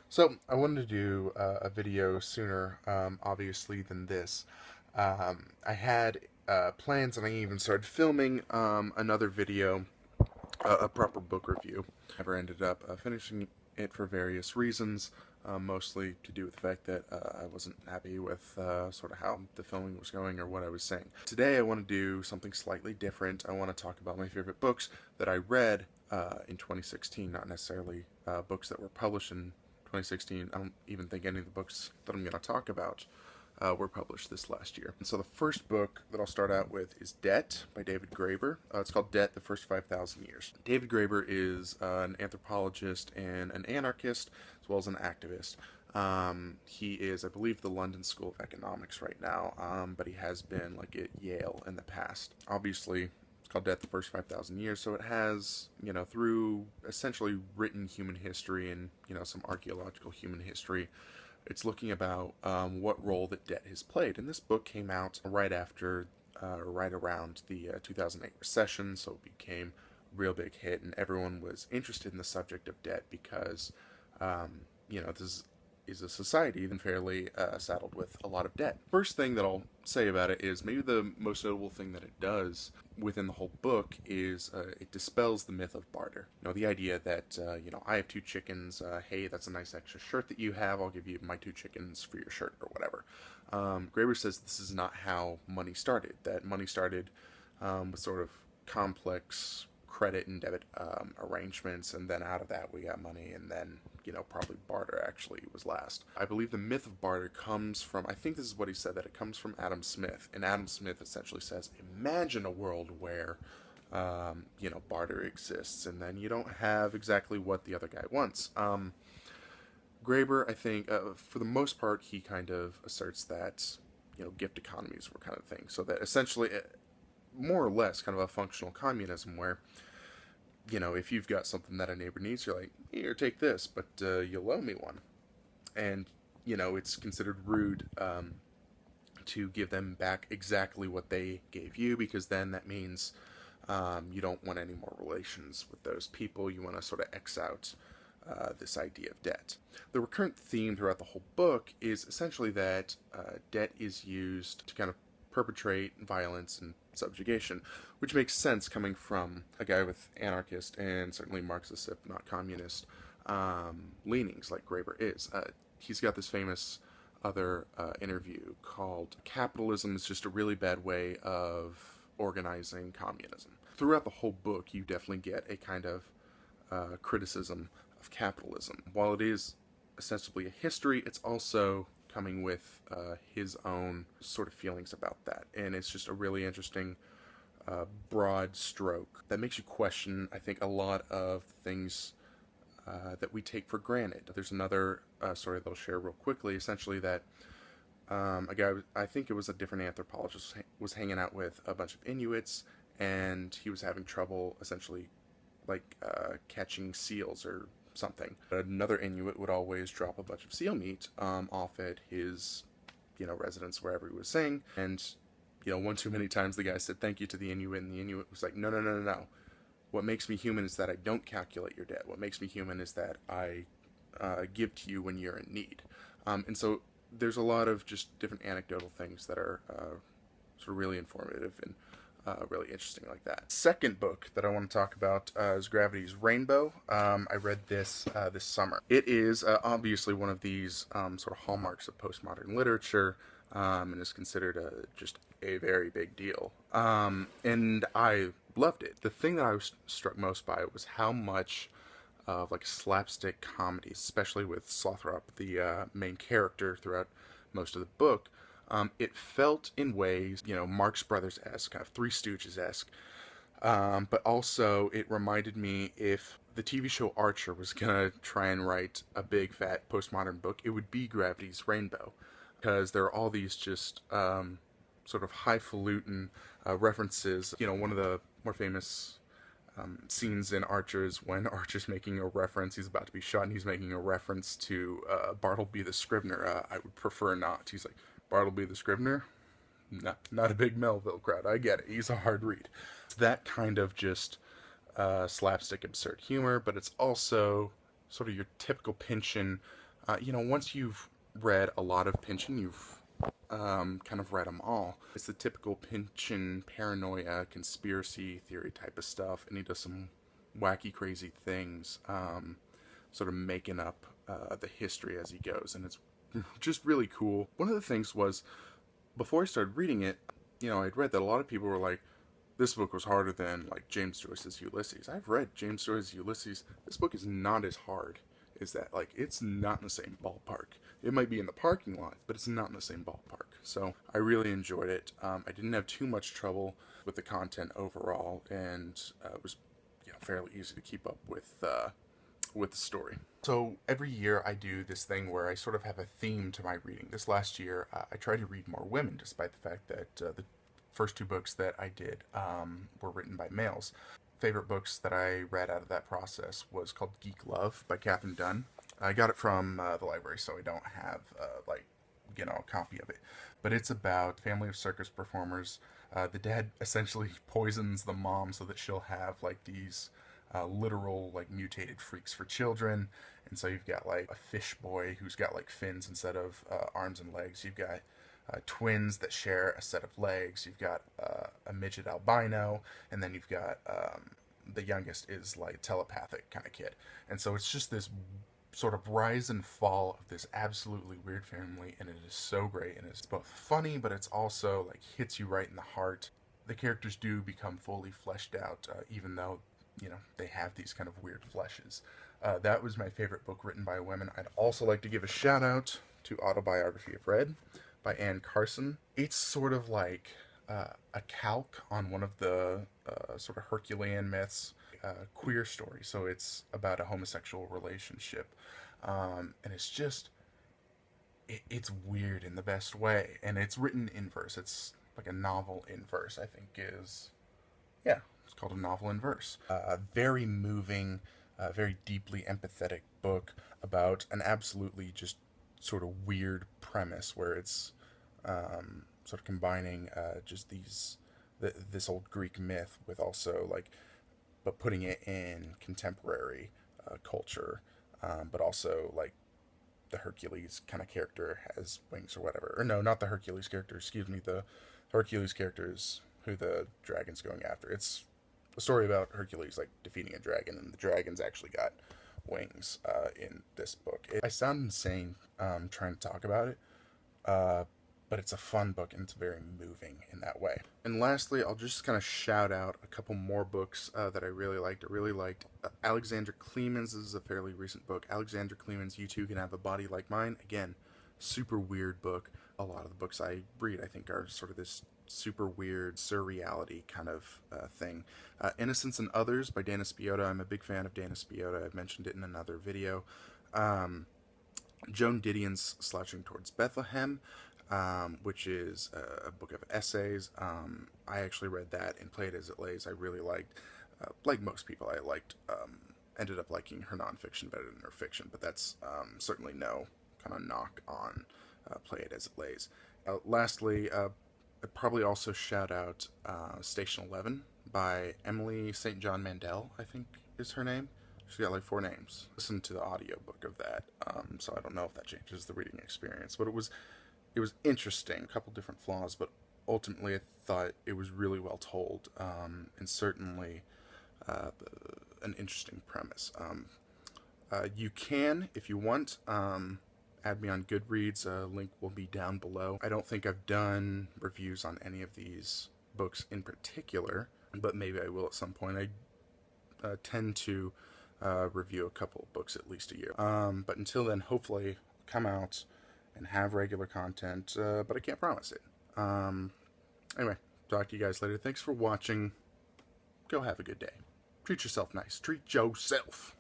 So I wanted to do a video sooner, obviously, than this. I had plans, and I even started filming another video, a proper book review. Never ended up finishing it for various reasons, mostly to do with the fact that I wasn't happy with sort of how the filming was going or what I was saying. Today I want to do something slightly different. I want to talk about my favorite books that I read in 2016, not necessarily books that were published in 2016. I don't even think any of the books that I'm going to talk about were published this last year. And so the first book that I'll start out with is Debt by David Graeber. It's called Debt, the First 5,000 Years. David Graeber is an anthropologist and an anarchist, as well as an activist. He is, I believe, the London School of Economics right now, but he has been like at Yale in the past. Obviously, it's called Debt, the First 5,000 Years, so it has, through essentially written human history and, some archaeological human history, it's looking about what role that debt has played. And this book came out right after, right around the 2008 recession, so it became a real big hit, and everyone was interested in the subject of debt because, this is a society then fairly saddled with a lot of debt. First thing that I'll say about it is maybe the most notable thing that it does within the whole book is it dispels the myth of barter. The idea that, I have two chickens, hey, that's a nice extra shirt that you have, I'll give you my two chickens for your shirt or whatever. Graeber says this is not how money started, that money started with sort of complex credit and debit arrangements, and then out of that we got money, and then probably barter actually was last. I believe the myth of barter comes from, I think this is what he said, that it comes from Adam Smith, and Adam Smith essentially says, imagine a world where barter exists, and then you don't have exactly what the other guy wants. Graeber, I think, for the most part, he kind of asserts that gift economies were kind of thing, so that essentially more or less kind of a functional communism where, if you've got something that a neighbor needs, you're like, here, take this, but you'll owe me one. And, it's considered rude to give them back exactly what they gave you, because then that means you don't want any more relations with those people. You want to sort of X out this idea of debt. The recurrent theme throughout the whole book is essentially that debt is used to kind of perpetrate violence and subjugation, which makes sense coming from a guy with anarchist and certainly Marxist, if not communist, leanings like Graeber is. He's got this famous other interview called Capitalism is Just a Really Bad Way of Organizing Communism. Throughout the whole book, you definitely get a kind of criticism of capitalism. While it is ostensibly a history, it's also coming with his own sort of feelings about that. And it's just a really interesting broad stroke that makes you question, I think, a lot of things that we take for granted. There's another story that I'll share real quickly, essentially that a guy, I think it was a different anthropologist, was hanging out with a bunch of Inuits, and he was having trouble essentially like catching seals or something. Another Inuit would always drop a bunch of seal meat off at his, residence wherever he was staying. And, one too many times the guy said thank you to the Inuit, and the Inuit was like, no, no, no, no, no. What makes me human is that I don't calculate your debt. What makes me human is that I give to you when you're in need. And so there's a lot of just different anecdotal things that are sort of really informative and really interesting like that. Second book that I want to talk about is Gravity's Rainbow. I read this this summer. It is obviously one of these sort of hallmarks of postmodern literature, and is considered just a very big deal. And I loved it. The thing that I was struck most by was how much of like slapstick comedy, especially with Slothrop, the main character throughout most of the book. It felt in ways, Marx Brothers-esque, kind of Three Stooges-esque, but also it reminded me if the TV show Archer was gonna try and write a big fat postmodern book, it would be Gravity's Rainbow, because there are all these just sort of highfalutin references. One of the more famous scenes in Archer is when Archer's making a reference, he's about to be shot, and he's making a reference to Bartleby the Scrivener. I would prefer not. He's like, Bartleby the Scrivener? No, not a big Melville crowd. I get it. He's a hard read. It's that kind of just slapstick absurd humor, but it's also sort of your typical Pynchon You know, once you've read a lot of Pynchon, you've kind of read them all. It's the typical Pynchon paranoia, conspiracy theory type of stuff, and he does some wacky, crazy things, sort of making up the history as he goes, and it's just really cool. One of the things was, before I started reading it, you know, I'd read that a lot of people were like, this book was harder than, like, James Joyce's Ulysses. I've read James Joyce's Ulysses. This book is not as hard as that. Like, it's not in the same ballpark. It might be in the parking lot, but it's not in the same ballpark. So I really enjoyed it. I didn't have too much trouble with the content overall, and it was, you know, fairly easy to keep up with the story. So every year I do this thing where I sort of have a theme to my reading. This last year I tried to read more women, despite the fact that the first two books that I did were written by males. Favorite books that I read out of that process was called Geek Love by Katherine Dunn. I got it from the library, so I don't have a copy of it. But it's about a family of circus performers. The dad essentially poisons the mom so that she'll have like these literal like mutated freaks for children. And so you've got like a fish boy who's got like fins instead of arms and legs. You've got twins that share a set of legs. You've got a midget albino, and then you've got the youngest is like telepathic kind of kid. And so it's just this sort of rise and fall of this absolutely weird family, and it is so great. And it's both funny, but it's also like hits you right in the heart. The characters do become fully fleshed out, even though, you know, they have these kind of weird fleshes. That was my favorite book written by women. I'd also like to give a shout out to Autobiography of Red by Carson. It's sort of like a calque on one of the sort of Herculean myths, queer story. So it's about a homosexual relationship, and it's just it's weird in the best way, and it's written in verse. It's like a novel in verse, I think is, yeah, it's called a novel in verse. A very moving, very deeply empathetic book about an absolutely just sort of weird premise where it's sort of combining just this old Greek myth with also like, but putting it in contemporary culture, but also like the Hercules kind of character has wings or whatever. Or no, not the Hercules character, excuse me, the Hercules character is who the dragon's going after. It's a story about Hercules like defeating a dragon, and the dragon's actually got wings in this book. I sound insane trying to talk about it, but it's a fun book, and it's very moving in that way. And lastly, I'll just kind of shout out a couple more books that I really liked. I really liked Alexandra Kleeman's. This is a fairly recent book. Alexandra Kleeman's You Too Can Have a Body Like Mine. Again, super weird book. A lot of the books I read, I think, are sort of this super weird surreality kind of thing. Innocence and Others by Dana Spiotta. I'm a big fan of Dana Spiotta. I've mentioned it in another video. Joan Didion's Slouching Towards Bethlehem, which is a book of essays. I actually read that and Play It As It Lays. I really liked, like most people, I ended up liking her nonfiction better than her fiction, but that's certainly no kind of knock on Play It As It Lays. Lastly, I'd probably also shout out Station 11 by Emily St. John Mandel, I think is her name. She's got like 4 names. Listen to the audiobook of that, so I don't know if that changes the reading experience, but it was interesting, a couple different flaws, but ultimately I thought it was really well told, and certainly an interesting premise. You can, if you want, add me on Goodreads. Link will be down below. I don't think I've done reviews on any of these books in particular, but maybe I will at some point. I tend to review a couple of books at least a year. But until then, hopefully I'll come out and have regular content, but I can't promise it. Anyway, talk to you guys later. Thanks for watching. Go have a good day. Treat yourself nice. Treat yourself.